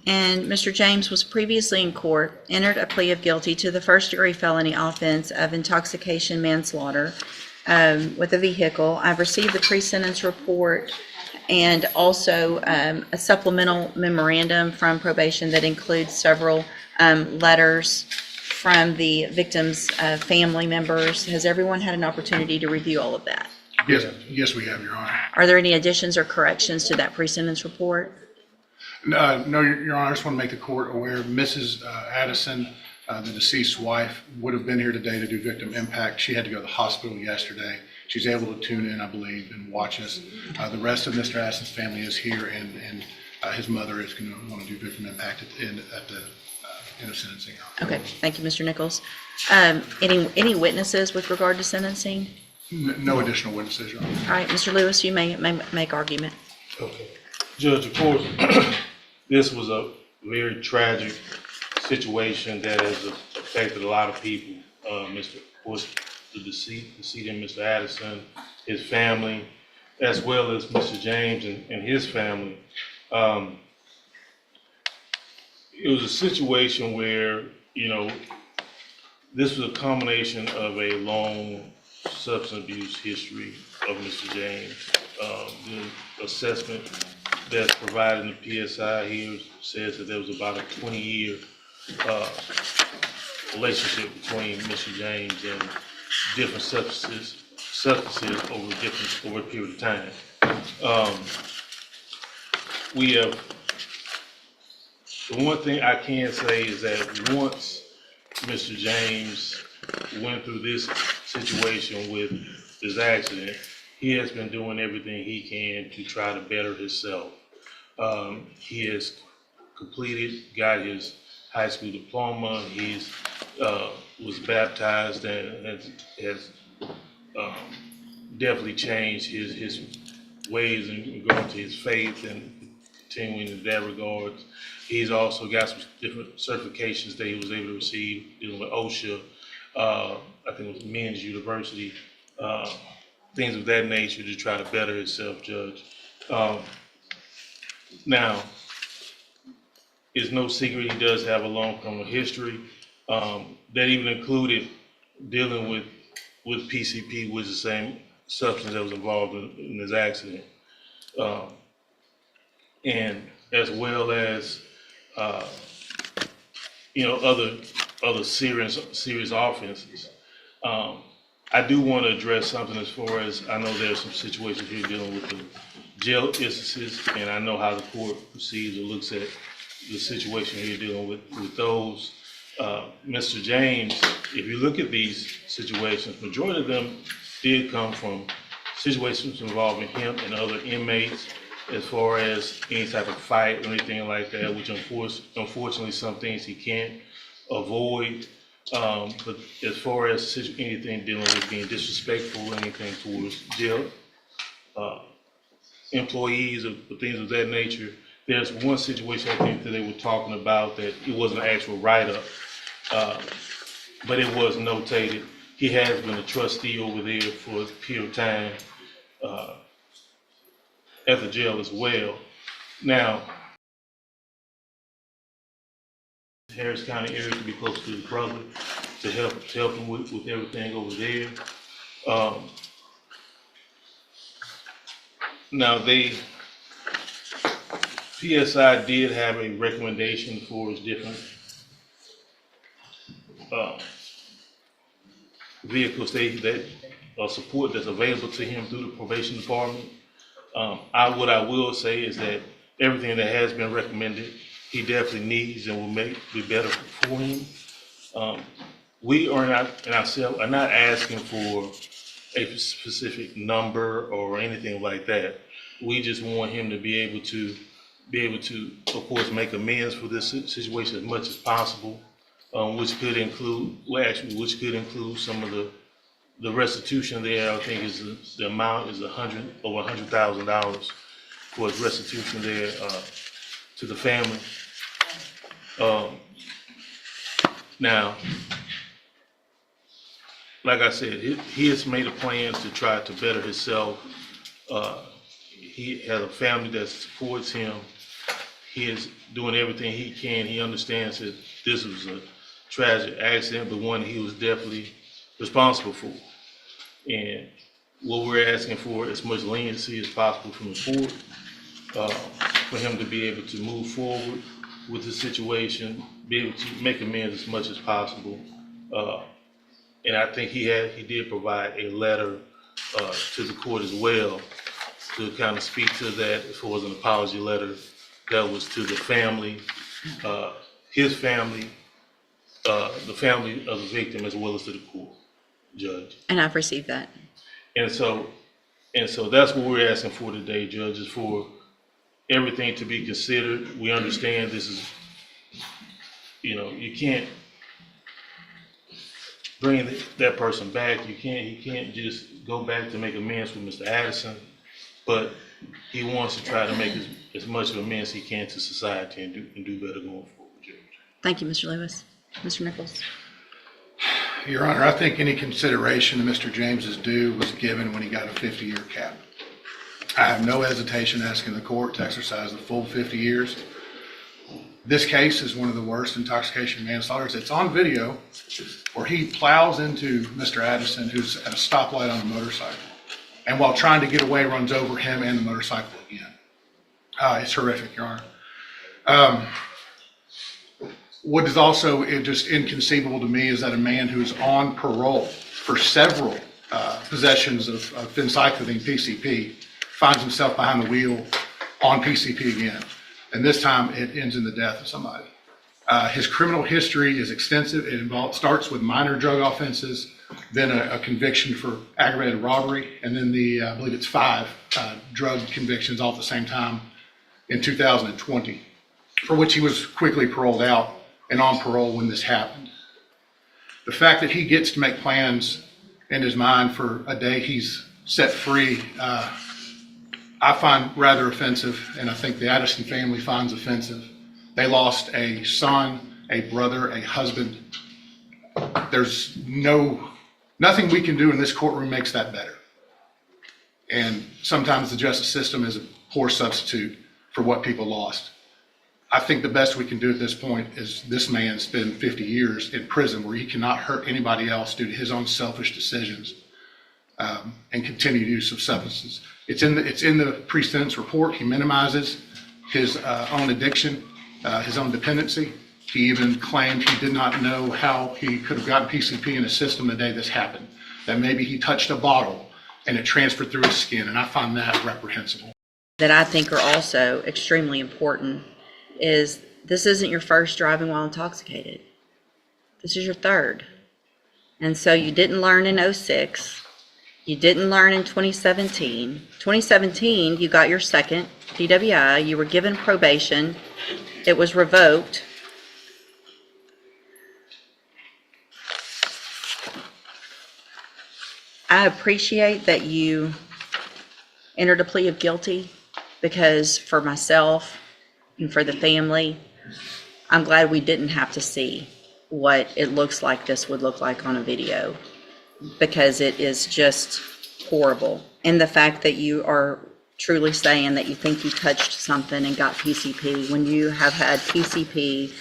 And Mr. James was previously in court, entered a plea of guilty to the first-degree felony offense of intoxication manslaughter with a vehicle. I've received the pre-sentence report and also a supplemental memorandum from probation that includes several letters from the victim's family members. Has everyone had an opportunity to review all of that? Yes, we have, Your Honor. Are there any additions or corrections to that pre-sentence report? No, Your Honor, I just want to make the court aware, Mrs. Addison, the deceased's wife, would have been here today to do victim impact. She had to go to the hospital yesterday. She's able to tune in, I believe, and watch us. The rest of Mr. Addison's family is here, and his mother is going to want to do victim impact at the end of sentencing. Okay, thank you, Mr. Nichols. Any witnesses with regard to sentencing? No additional witnesses, Your Honor. All right, Mr. Lewis, you may make argument. Okay. Judge, of course, this was a very tragic situation that has affected a lot of people. Of course, the decedent, Mr. Addison, his family, as well as Mr. James and his family. It was a situation where, this was a combination of a long substance abuse history of Mr. James. The assessment that's provided in the PSI here says that there was about a 20-year relationship between Mr. James and different substances over a period of time. The one thing I can say is that once Mr. James went through this situation with this accident, he has been doing everything he can to try to better himself. He has got his high school diploma. He's was baptized and has definitely changed his ways and going to his faith and continuing in that regard. He's also got some different certifications that he was able to receive dealing with OSHA. I think it was Men's University, things of that nature to try to better himself, Judge. Now, it's no secret he does have a long criminal history. That even included dealing with PCP, which is the same substance that was involved in this accident. And as well as, other serious offenses. I do want to address something as far as, I know there's some situations here dealing with the jail instances, and I know how the court proceeds or looks at the situation here dealing with those. Mr. James, if you look at these situations, majority of them did come from situations involving him and other inmates, as far as any type of fight or anything like that, which unfortunately some things he can't avoid. But as far as anything dealing with being disrespectful or anything towards jail employees or things of that nature, there's one situation I think that they were talking about that it wasn't an actual write-up, but it was notated. He has been a trustee over there for a period of time at the jail as well. Now, Harris County area to be close to his brother to help him with everything over there. Now, PSI did have a recommendation for his different vehicles that support that's available to him through the probation department. What I will say is that everything that has been recommended, he definitely needs and will be better for him. We are not asking for a specific number or anything like that. We just want him to be able to, of course, make amends for this situation as much as possible, which could include some of the restitution there. I think the amount is over $100,000 for his restitution there to the family. Now, like I said, he has made a plan to try to better himself. He has a family that supports him. he is doing everything he can. He understands that this was a tragic accident, but one he was definitely responsible for. And what we're asking for as much leniency as possible from the court, for him to be able to move forward with the situation, be able to make amends as much as possible. And I think he did provide a letter to the court as well to kind of speak to that as far as an apology letter that was to the family, his family, the family of the victim, as well as to the court, Judge. And I've received that. And so that's what we're asking for today, Judge, is for everything to be considered. We understand this is, you can't bring that person back. He can't just go back to make amends with Mr. Addison, but he wants to try to make as much of amends he can to society and do better going forward, Judge. Thank you, Mr. Lewis. Mr. Nichols. Your Honor, I think any consideration to Mr. James's due was given when he got a 50-year cap. I have no hesitation asking the court to exercise the full 50 years. This case is one of the worst intoxication manslaughters. It's on video where he plows into Mr. Addison, who's at a stoplight on a motorcycle, and while trying to get away, runs over him and the motorcycle again. It's horrific, Your Honor. What is also just inconceivable to me is that a man who's on parole for several possessions of phencyclidine, PCP, finds himself behind the wheel on PCP again. And this time it ends in the death of somebody. His criminal history is extensive. It starts with minor drug offenses, then a conviction for aggravated robbery, and then I believe it's 5 drug convictions all at the same time in 2020, for which he was quickly paroled out and on parole when this happened. The fact that he gets to make plans in his mind for a day he's set free, I find rather offensive, and I think the Addison family finds offensive. They lost a son, a brother, a husband. There's nothing we can do in this courtroom makes that better. And sometimes the justice system is a poor substitute for what people lost. I think the best we can do at this point is this man spend 50 years in prison where he cannot hurt anybody else due to his own selfish decisions and continued use of substances. It's in the pre-sentence report. He minimizes his own addiction, his own dependency. He even claimed he did not know how he could have gotten PCP in his system the day this happened, that maybe he touched a bottle and it transferred through his skin, and I find that reprehensible. That I think are also extremely important is this isn't your first driving while intoxicated. This is your third. And so you didn't learn in 06. You didn't learn in 2017. 2017, you got your second DWI. You were given probation. It was revoked. I appreciate that you entered a plea of guilty, because for myself and for the family, I'm glad we didn't have to see what it looks like this would look like on a video, because it is just horrible. And the fact that you are truly saying that you think you touched something and got PCP when you have had PCP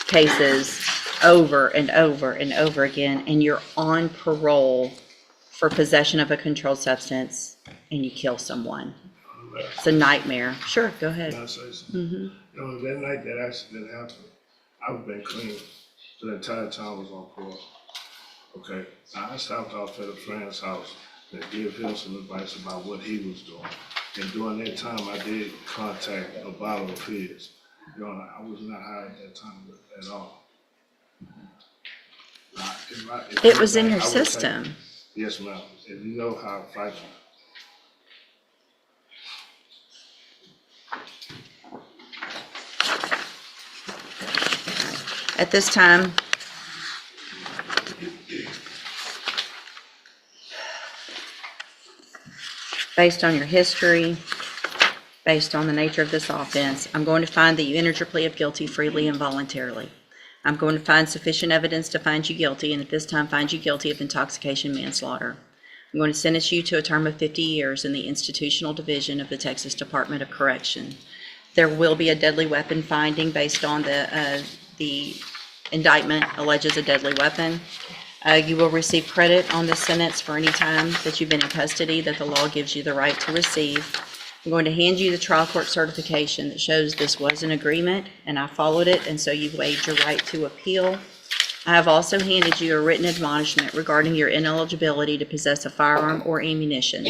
cases over and over and over again, and you're on parole for possession of a controlled substance and you kill someone. It's a nightmare. Sure, go ahead. Can I say something? That night that accident happened, I've been clean the entire time I was on parole. Okay, I stopped off at a friend's house to give him some advice about what he was doing. And during that time, I did contact a bottle of his. I was not high at that time at all. It was in your system. Yes, ma'am. If you know how I fight. At this time, based on your history, based on the nature of this offense, I'm going to find that you entered your plea of guilty freely and voluntarily. I'm going to find sufficient evidence to find you guilty, and at this time find you guilty of intoxication manslaughter. I'm going to sentence you to a term of 50 years in the institutional division of the Texas Department of Correction. There will be a deadly weapon finding based on the indictment alleges a deadly weapon. You will receive credit on this sentence for any time that you've been in custody that the law gives you the right to receive. I'm going to hand you the trial court certification that shows this was an agreement and I followed it, and so you've waived your right to appeal. I have also handed you a written admonishment regarding your ineligibility to possess a firearm or ammunition.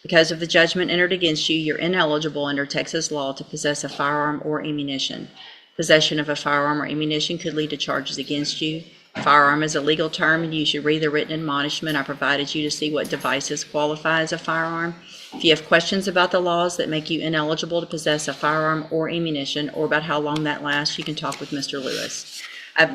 Because of the judgment entered against you, you're ineligible under Texas law to possess a firearm or ammunition. Possession of a firearm or ammunition could lead to charges against you. Firearm is a legal term, and you should read the written admonishment I provided you to see what devices qualify as a firearm. If you have questions about the laws that make you ineligible to possess a firearm or ammunition, or about how long that lasts, you can talk with Mr. Lewis.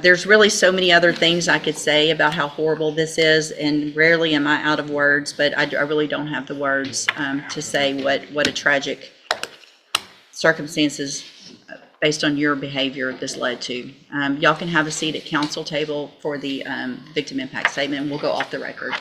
There's really so many other things I could say about how horrible this is, and rarely am I out of words, but I really don't have the words to say what a tragic circumstances based on your behavior this led to. Y'all can have a seat at council table for the victim impact statement, and we'll go off the record.